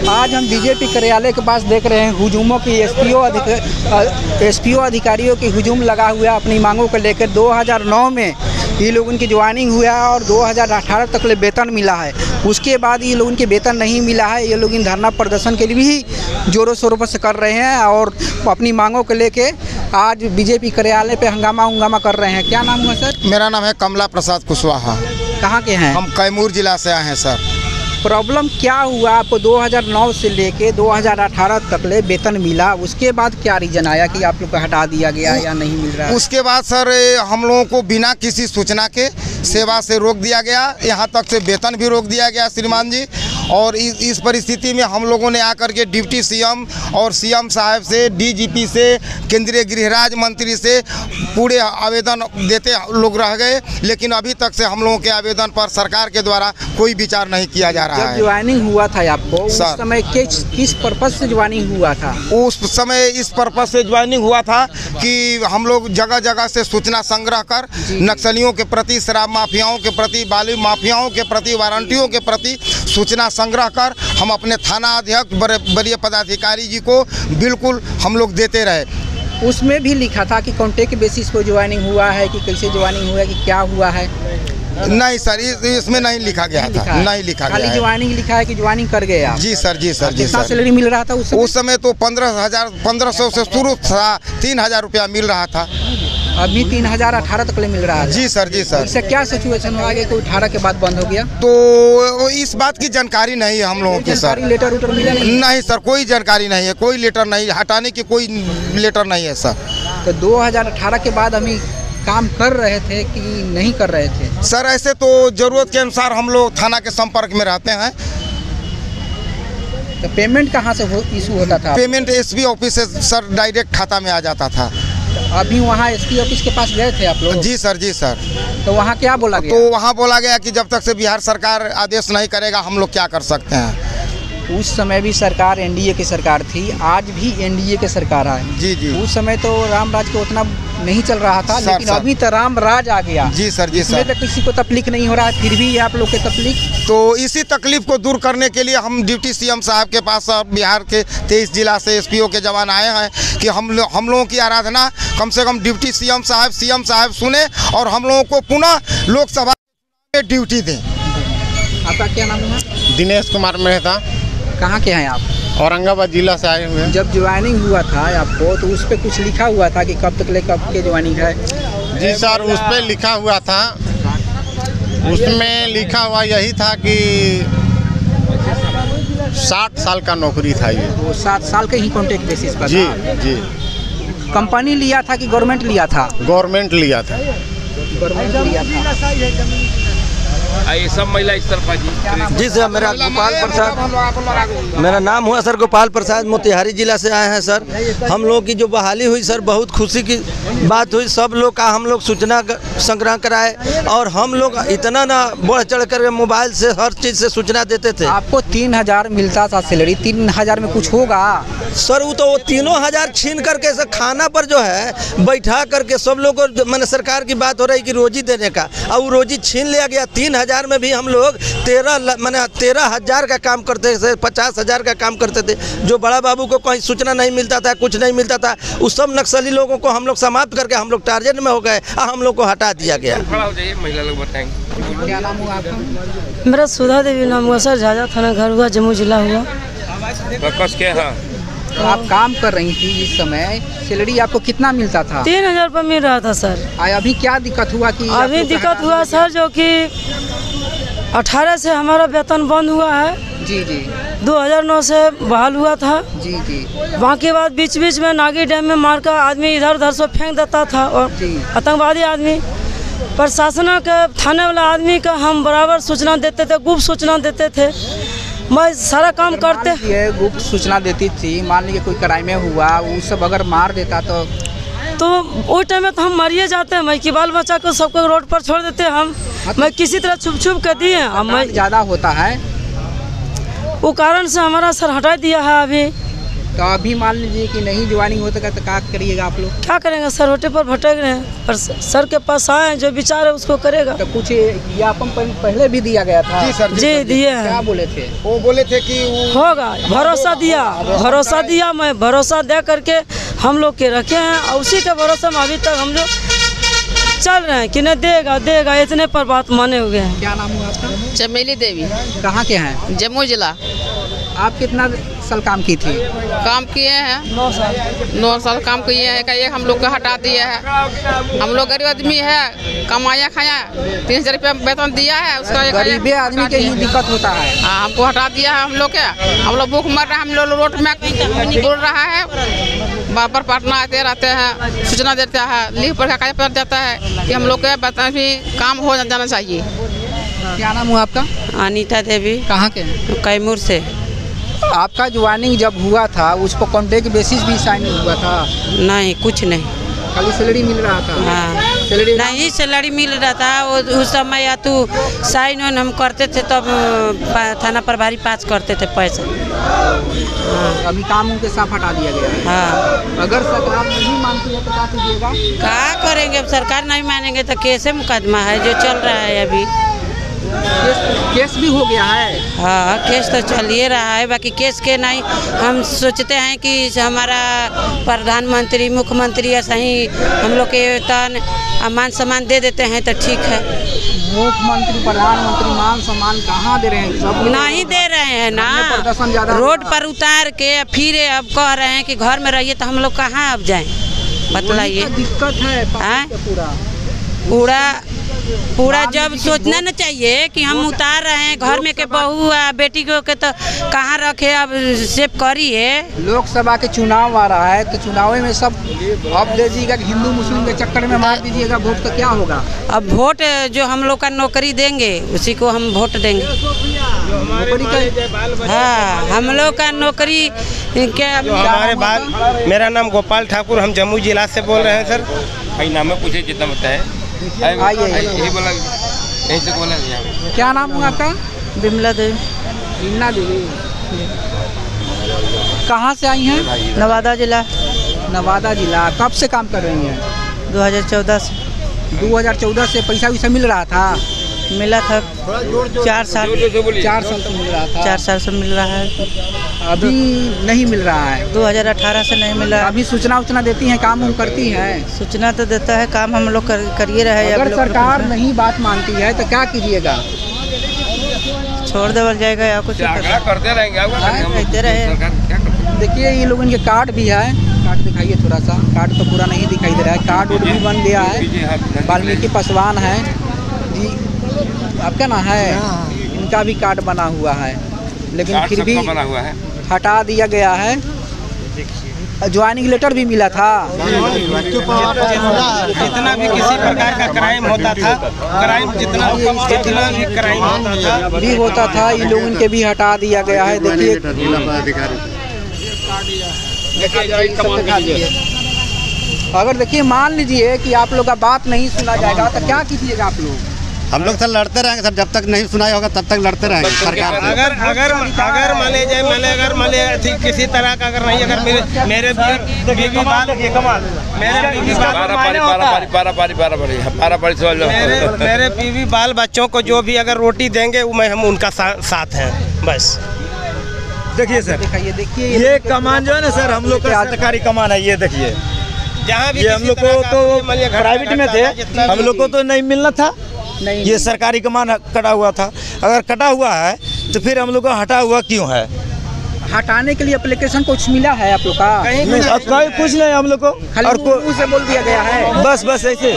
आज हम बीजेपी कार्यालय के पास देख रहे हैं हुजूमों की एसपीओ अधिकारियों की हुजूम लगा हुआ है अपनी मांगों को लेकर। 2009 में ये लोगों की ज्वाइनिंग हुआ है और 2018 तक ले वेतन मिला है। उसके बाद ये लोगों के वेतन नहीं मिला है। ये लोग इन धरना प्रदर्शन के लिए भी जोरों शोरों से कर रहे हैं और अपनी मांगों को लेके आज बीजेपी कार्यालय पे हंगामा कर रहे हैं। क्या नाम हुआ सर? मेरा नाम है कमला प्रसाद कुशवाहा। कहाँ के हैं? हम कैमूर जिला से आए हैं सर। प्रॉब्लम क्या हुआ आपको? 2009 से लेके 2018 तक ले वेतन मिला, उसके बाद क्या रीजन आया कि आप लोग को हटा दिया गया या नहीं मिल रहा है? उसके बाद सर हम लोगों को बिना किसी सूचना के सेवा से रोक दिया गया, यहाँ तक से वेतन भी रोक दिया गया श्रीमान जी। और इस परिस्थिति में हम लोगों ने आकर के डिप्टी सीएम और सीएम साहब से, डीजीपी से, केंद्रीय गृह राज्य मंत्री से पूरे आवेदन देते लोग रह गए, लेकिन अभी तक से हम लोगों के आवेदन पर सरकार के द्वारा कोई विचार नहीं किया जा रहा है। जब ज्वाइनिंग हुआ था आपको उस समय किस पर्पज से ज्वाइनिंग हुआ था? उस समय इस पर्पज से ज्वाइनिंग हुआ था कि हम लोग जगह जगह से सूचना संग्रह कर नक्सलियों के प्रति, शराब माफियाओं के प्रति, बालू माफियाओं के प्रति, वारंटियों के प्रति सूचना संग्रह कर हम अपने थाना अध्यक्ष, वरीय पदाधिकारी जी को बिल्कुल हम लोग देते रहे। उसमें भी लिखा था कि कॉन्ट्रैक्ट बेसिस पर ज्वाइनिंग हुआ है कि कैसे ज्वाइनिंग हुआ है कि क्या हुआ है? नहीं सर, इसमें नहीं लिखा गया था, नहीं लिखा गया है। ज्वाइनिंग लिखा है कि ज्वाइनिंग कर गए आप? जी सर, जी सर, जी कितना सर। सैलरी मिल रहा था उस समय? तो 1500 से शुरू था, 3000 रुपया मिल रहा था। अभी 3018 तक ले मिल रहा है? जी सर, जी सर। इससे क्या सिचुएशन हुआ कि 18 के बाद बंद हो गया? तो इस बात की जानकारी नहीं है हम लोगों की सर। लेटर उटर मिला नहीं सर, कोई जानकारी नहीं है, कोई लेटर नहीं, हटाने की कोई लेटर नहीं है सर। तो 2018 के बाद हम काम कर रहे थे कि नहीं कर रहे थे? सर ऐसे तो जरूरत के अनुसार हम लोग थाना के संपर्क में रहते हैं। तो पेमेंट कहाँ से इशू होता था? पेमेंट एसपी ऑफिस से सर डायरेक्ट खाता में आ जाता था। अभी वहाँ एसपी ऑफिस के पास गए थे आप लोग? जी सर, जी सर। तो वहाँ क्या बोला गया? तो वहाँ बोला गया कि जब तक से बिहार सरकार आदेश नहीं करेगा हम लोग क्या कर सकते हैं। उस समय भी सरकार एनडीए की सरकार थी, आज भी एनडीए की सरकार है। जी जी। उस समय तो राम राज को उतना नहीं चल रहा था, लेकिन अभी तो राम राज आ गया। जी सर, जी सर। तो किसी को तकलीफ नहीं हो रहा है, फिर भी आप लोग के तकलीफ? तो इसी तकलीफ को दूर करने के लिए हम डिप्टी सीएम साहब के पास बिहार के 23 जिला से एसपीओ के जवान आए हैं कि हम लोगों की आराधना कम से कम डिप्टी सीएम साहब सुने और हम लोगों को पुनः लोकसभा में ड्यूटी दें। आपका क्या नाम है? दिनेश कुमार मेहता। कहाँ के हैं आप? औरंगाबाद जिला से आए हुए हैं। जब ज्वाइनिंग हुआ था आपको तो उस पर कुछ लिखा हुआ था कि कब तक ले कब के ज्वाइनिंग है? जी सर, उस पर लिखा हुआ था, उसमें लिखा हुआ यही था कि 60 साल का नौकरी था ये। वो 7 साल के ही कॉन्ट्रैक्ट बेसिस पर? जी जी। कंपनी लिया था कि गवर्नमेंट लिया था? गवर्नमेंट लिया था। गवर्नमेंट लिया था। ये सब महिला इस तरफा जी सर, मेरा गोपाल प्रसाद, मेरा नाम हुआ सर गोपाल प्रसाद, मोतिहारी जिला से आए हैं सर। हम लोग की जो बहाली हुई सर, बहुत खुशी की बात हुई। सब लोग का हम लोग सूचना संग्रह कराए और हम लोग इतना ना बढ़ चढ़ कर मोबाइल से हर चीज़ से सूचना देते थे। आपको 3000 मिलता था सैलरी, 3000 में कुछ होगा सर? वो तो 3000 छीन करके सर खाना पर जो है बैठा करके सब लोग को, मैंने सरकार की बात हो रही कि रोजी देने का, और वो रोजी छीन लिया गया। 3000 में भी हम लोग 13,000 का काम करते थे, 50,000 का काम करते थे। जो बड़ा बाबू को कोई सूचना नहीं मिलता था, कुछ नहीं मिलता था, उस सब नक्सली लोगों को हम लोग समाप्त करके हम लोग टारगेट में हो गए और हम लोग को हटा दिया गया। महिला लोग बताएंगे। क्या नाम हुआ आपका? मेरा सुधा देवी नाम हुआ सर, झाझा थाना घर हुआ, जम्मू जिला हुआ। तो आप काम कर रही थी इस समय, सैलरी आपको कितना मिलता था? 3000 रुपये मिल रहा था सर। अभी क्या दिक्कत हुआ कि? अभी दिक्कत हुआ सर जो कि 18 से हमारा वेतन बंद हुआ है। जी जी। 2009 से बहाल हुआ था। जी जी। वहाँ के बाद बीच बीच में नागी डैम में मार कर आदमी इधर उधर से फेंक देता था, और आतंकवादी आदमी। प्रशासन के थाने वाला आदमी का हम बराबर सूचना देते थे, गुप्त सूचना देते थे। मैं सारा काम करते, गुप्त सूचना देती थी। मान लीजिए कोई क्राइम हुआ, वो सब अगर मार देता तो उस टाइम में तो हम मरिए जाते हैं। मैं कि बाल बच्चा को सबको रोड पर छोड़ देते हम। मैं किसी तरह छुप छुप कर दिए। मैं ज़्यादा होता है वो कारण से हमारा सर हटा दिया है। अभी तो अभी मान लीजिए कि नहीं ज्वाइनिंग होता तो क्या करिएगा आप लोग? क्या करेंगे सर, रोटे पर भटक रहे हैं, पर सर के पास आए जो विचार है उसको करेगा। तो कुछ ज्ञापन पहले भी दिया गया था? जी सर, जी दिए क्या हैं। बोले थे? वो बोले थे कि होगा, भरोसा दिया, मैं भरोसा दे करके हम लोग के रखे हैं और उसी के भरोसे में अभी तक हम लोग चल रहे हैं कि नहीं देगा इतने पर बात माने हुए हैं। क्या नाम हुआ आपका? चमेली देवी, कहाँ के हैं? जम्मू जिला। आप कितना साल काम की थी? काम किए हैं 9 साल काम किए हैं। एक हम लोग को हटा दिए है। हम लोग गरीब आदमी है, कमाया खाया, 3000 रुपया वेतन दिया है उसका। गरीबे आदमी के ही दिक्कत होता है। हमको हटा दिया है। हम लोग के हम लोग भूख मर रहे हैं। हम लोग रोड में बोल रहा है, बाबर पटना आते रहते हैं, सूचना देता है, लिख पढ़ कागज पर देता है कि हम लोग के बता भी काम हो जाना चाहिए। क्या नाम हुआ आपका? अनीता देवी, कहाँ के? कैमूर से। आपका ज्वाइनिंग जब हुआ था उस पर कॉन्ट्रैक्ट बेसिस भी साइन हुआ था? नहीं, कुछ नहीं, खाली सैलरी मिल रहा था? हाँ, सैलरी नहीं सैलरी मिल रहा था। वो उस समय या तो साइन वाइन हम करते थे तब थाना प्रभारी पास करते थे पैसा। अभी काम उनके साथ हटा दिया गया है। हाँ, अगर सरकार नहीं मानती है तो क्या कीजिएगा? क्या करेंगे? अब सरकार नहीं मानेंगे तो कैसे मुकदमा है जो चल रहा है अभी। केस भी हो गया है? हाँ, केस तो चल ही रहा है। बाकी केस के नहीं, हम सोचते हैं कि हमारा प्रधानमंत्री मुख्यमंत्री ऐसा ही हम लोग के वेतन मान सम्मान दे देते हैं तो ठीक है। मुख्यमंत्री प्रधानमंत्री मान सम्मान कहाँ दे रहे हैं? सब नहीं दे रहे हैं ना, प्रदर्शन ज्यादा रोड पर उतार के फिर अब कह रहे हैं कि घर में रहिए, तो हम लोग कहाँ अब जाएं? बतलाइए। दिक्कत है पूरा जब सोचना न चाहिए कि हम उतार रहे हैं घर में के बहू बेटी को के तो कहाँ रखे, अब सेव करिए। लोकसभा के चुनाव आ रहा है तो चुनाव में सब अब दीजिएगा कि हिंदू मुस्लिम के चक्कर में मार दीजिएगा वोट, तो क्या होगा? अब वोट जो हम लोग का नौकरी देंगे उसी को हम वोट देंगे। हाँ, हम लोग का नौकरी क्या? हमारे बाल, मेरा नाम गोपाल ठाकुर, हम जम्मू जिला से बोल रहे हैं सर। भाई नाम में पूछे जितना बताए। यही बोला, यहीं से बोला। क्या नाम हुआ आपका? बिमला देवी। बिमला देवी, कहाँ से आई हैं? नवादा जिला। नवादा जिला। कब से काम कर रही हैं? 2014 से। 2014 से पैसा वैसा मिल रहा था? मिला था 4 साल। 4 साल से मिल रहा था? 4 साल से मिल रहा है। अभी नहीं मिल रहा है? 2018 से नहीं मिला। अभी सूचना देती हैं, काम करती हैं? सूचना तो देता है, काम हम लोग करिए रहे। अगर सरकार नहीं बात मानती है तो क्या कीजिएगा? छोड़ देवल जाएगा या कुछ करते कहते रहे। देखिए ये लोगों के कार्ड भी है, कार्ड दिखाइए थोड़ा सा। कार्ड तो पूरा नहीं दिखाई दे रहा है। कार्ड भी बन गया है। वाल्मीकि पासवान है जी, आपका ना है? इनका भी कार्ड बना हुआ है, लेकिन फिर भी बना हुआ है, हटा दिया गया है। ज्वाइनिंग लेटर भी मिला था। जितना भी किसी प्रकार का क्राइम होता था, जितना भी क्राइम होता था, इन लोगों के भी हटा दिया गया है। देखिए अगर देखिए मान लीजिए कि आप लोग का बात नहीं सुना जाएगा तो क्या कीजिएगा आप लोग? हम लोग सर लड़ते रहेंगे सर, जब तक नहीं सुनाई होगा तब तक लड़ते रहेंगे सरकार से। अगर माने जाए किसी तरह का अगर नहीं, अगर मेरे बीवी बाल बच्चों को जो भी अगर रोटी देंगे वो मैं हम उनका साथ हैं बस। देखिए सर, देखिए ये कमान जो है ना सर, हम लोग का सरकारी कमान है। ये देखिए जहाँ भी ये हम लोग को तो प्राइवेट में थे, हम लोग को तो नहीं मिलना था। नहीं, ये सरकारी कमान कटा हुआ था। अगर कटा हुआ है तो फिर हम लोग को हटा हुआ क्यों है? हटाने के लिए एप्लीकेशन कुछ मिला है आप लोग का? कहीं कुछ नहीं हम लोग को, और मुँह से बोल दिया गया है बस ऐसे।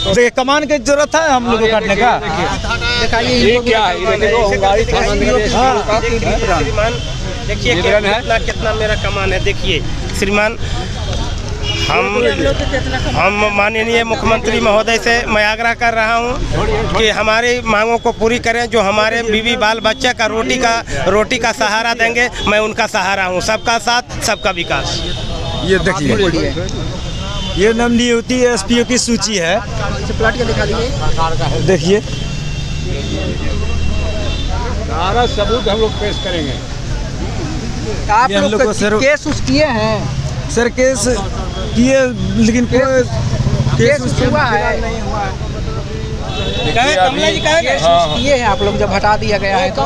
देखिए कमान की जरूरत है हम लोग को काटने का। देखिए कितना मेरा कमान है। देखिए श्रीमान, हम माननीय मुख्यमंत्री महोदय से मैं आग्रह कर रहा हूं कि हमारी मांगों को पूरी करें। जो हमारे बीवी बाल बच्चे का रोटी का सहारा देंगे, मैं उनका सहारा हूं। सबका साथ, सबका विकास। ये देखिए, ये नवनियुक्ति एसपीओ की सूची है। प्लाट के दिखा दीजिए। देखिए सारा सबूत हम लोग पेश करेंगे। आप ये हम लोग लोग को सर केस उस किए हैं? सर केस किए लेकिन कोई केस उस हुआ है? कमला जी कहे गए? किए हैं आप लोग जब हटा दिया गया है तो?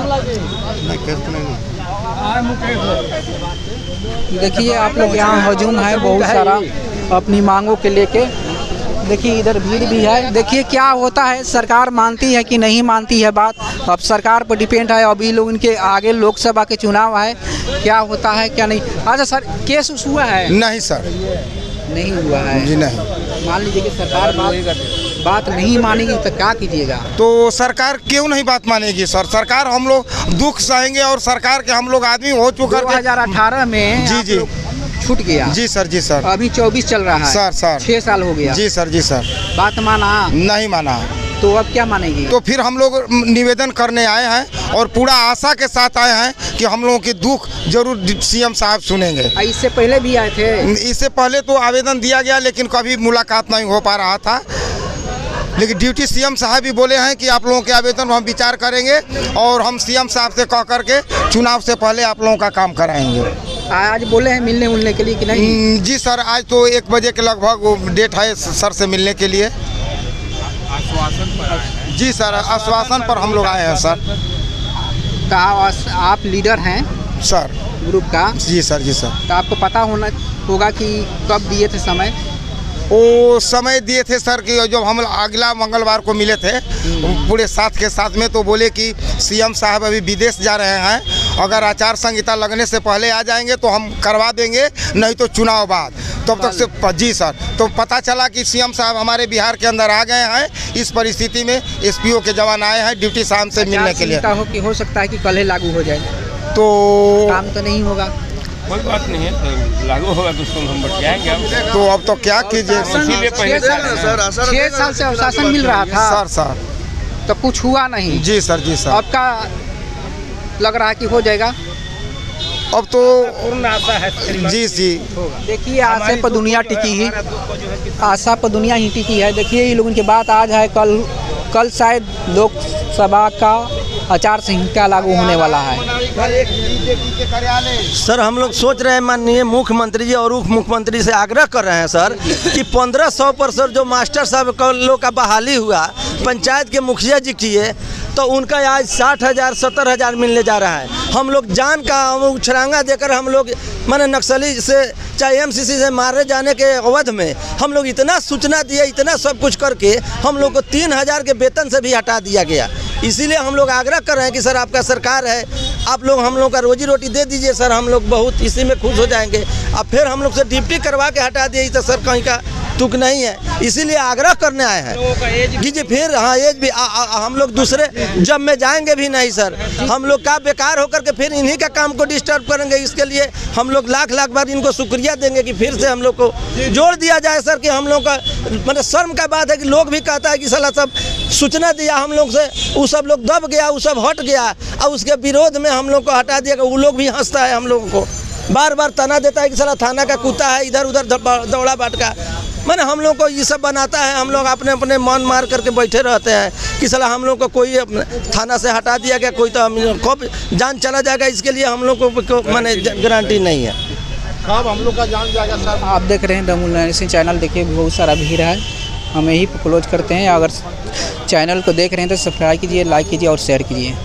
देखिए आप लोग यहाँ हजूम है बहुत सारा अपनी मांगों के लेके। देखिए इधर भीड़ भी है। देखिए क्या होता है, सरकार मानती है कि नहीं मानती है, बात अब सरकार पर डिपेंड है। अभी लोग इनके आगे लोकसभा के चुनाव है, क्या होता है क्या नहीं। अच्छा सर, केस उस हुआ है? नहीं सर, नहीं हुआ है जी नहीं। मान लीजिए कि सरकार बात नहीं मानेगी तो क्या कीजिएगा? तो सरकार क्यों नहीं बात मानेगी सर? सरकार हम लोग दुख सहेंगे और सरकार के हम लोग आदमी हो चुका। 2018 में जी जी छूट गया। जी सर, जी सर। अभी 24 चल रहा है सर 6 साल हो गया। जी सर, जी सर। बात माना? नहीं माना। तो अब क्या मानेगी? तो फिर हम लोग निवेदन करने आए हैं और पूरा आशा के साथ आए हैं कि हम लोगों की दुख जरूर सीएम साहब सुनेंगे। इससे पहले भी आए थे? इससे पहले तो आवेदन दिया गया लेकिन कभी मुलाकात नहीं हो पा रहा था, लेकिन ड्यूटी सीएम साहब भी बोले हैं कि आप लोगों के आवेदन हम विचार करेंगे और हम सीएम साहब से कह करके चुनाव से पहले आप लोगों का काम कराएंगे। आज बोले हैं मिलने उलने के लिए कि नहीं? जी सर, आज तो 1 बजे के लगभग डेट है सर से मिलने के लिए। जी सर, आश्वासन पर हम लोग आए हैं सर। आप लीडर हैं सर ग्रुप का? जी सर, जी सर। तो आपको पता होगा कि कब दिए थे समय? वो समय दिए थे सर कि जब हम अगला मंगलवार को मिले थे पूरे साथ के साथ में, तो बोले कि सीएम साहब अभी विदेश जा रहे हैं, अगर आचार संहिता लगने से पहले आ जाएंगे तो हम करवा देंगे, नहीं तो चुनाव बाद। तब तक से जी सर, तो पता चला कि सीएम साहब हमारे बिहार के अंदर आ गए हैं। इस परिस्थिति में एसपीओ के जवान आए हैं ड्यूटी साहब से मिलने के लिए। हो सकता है कि कल ही लागू हो जाए, तो काम तो नहीं होगा। कोई बात नहीं है, तो लागू होगा तो उसको हम बचाएंगे। तो अब तो क्या कीजिए? 6 साल से शासन मिल रहा था सर, तो कुछ हुआ नहीं। जी सर, जी सर। अब का लग रहा है कि हो जाएगा? अब तो पूर्ण आशा है जी जी। देखिए आशा पर दुनिया टिकी ही, आशा पर दुनिया ही टिकी है। देखिए ये लोगों की बात आज है, कल शायद लोकसभा का आचार संहिता लागू होने वाला है। सर हम लोग सोच रहे हैं माननीय मुख्यमंत्री जी और उप मुख्यमंत्री से आग्रह कर रहे हैं सर कि 1500% जो मास्टर साहब लोग का बहाली हुआ पंचायत के मुखिया जी किए, तो उनका आज 60,000 70,000 मिलने जा रहा है। हम लोग जान का उछरांगा देकर हम लोग माने नक्सली से चाहे एमसीसी से मारे जाने के अवध में हम लोग इतना सूचना दिए, इतना सब कुछ करके हम लोग को 3,000 के वेतन से भी हटा दिया गया। इसीलिए हम लोग आग्रह कर रहे हैं कि सर आपका सरकार है, आप लोग हम लोग का रोजी रोटी दे दीजिए सर, हम लोग बहुत इसी में खुश हो जाएंगे। अब फिर हम लोग से ड्यूटी करवा के हटा दिए तो सर कहीं का तुक नहीं है, इसीलिए आग्रह करने आए हैं कि जी फिर हाँ एज भी हम लोग दूसरे जब में जाएंगे भी नहीं सर, हम लोग का बेकार होकर के फिर इन्हीं का काम को डिस्टर्ब करेंगे। इसके लिए हम लोग लाख बार इनको शुक्रिया देंगे कि फिर से हम लोग को जोड़ दिया जाए सर कि हम लोग का मतलब शर्म का बात है कि लोग भी कहता है कि साला सब सूचना दिया हम लोग से, वो सब लोग दब गया, वो सब हट गया और उसके विरोध में हम लोग को हटा दिया। वो लोग भी हंसता है, हम लोगों को बार बार तना देता है कि साला थाना का कुत्ता है, इधर उधर दौड़ा बाट का मैंने हम लोग को ये सब बनाता है। हम लोग अपने अपने मन मार करके बैठे रहते हैं कि साला हम लोग को कोई थाना से हटा दिया गया, कोई तो हम कब जान चला जाएगा, इसके लिए हम लोग को मैंने गारंटी नहीं है कब हम लोग का जान जाएगा सर। आप देख रहे हैं द मूलनिवासी चैनल, देखिए बहुत सारा भीड़ है। हम यही क्लोज करते हैं। अगर चैनल को देख रहे हैं तो सब्सक्राइब कीजिए, लाइक कीजिए और शेयर कीजिए।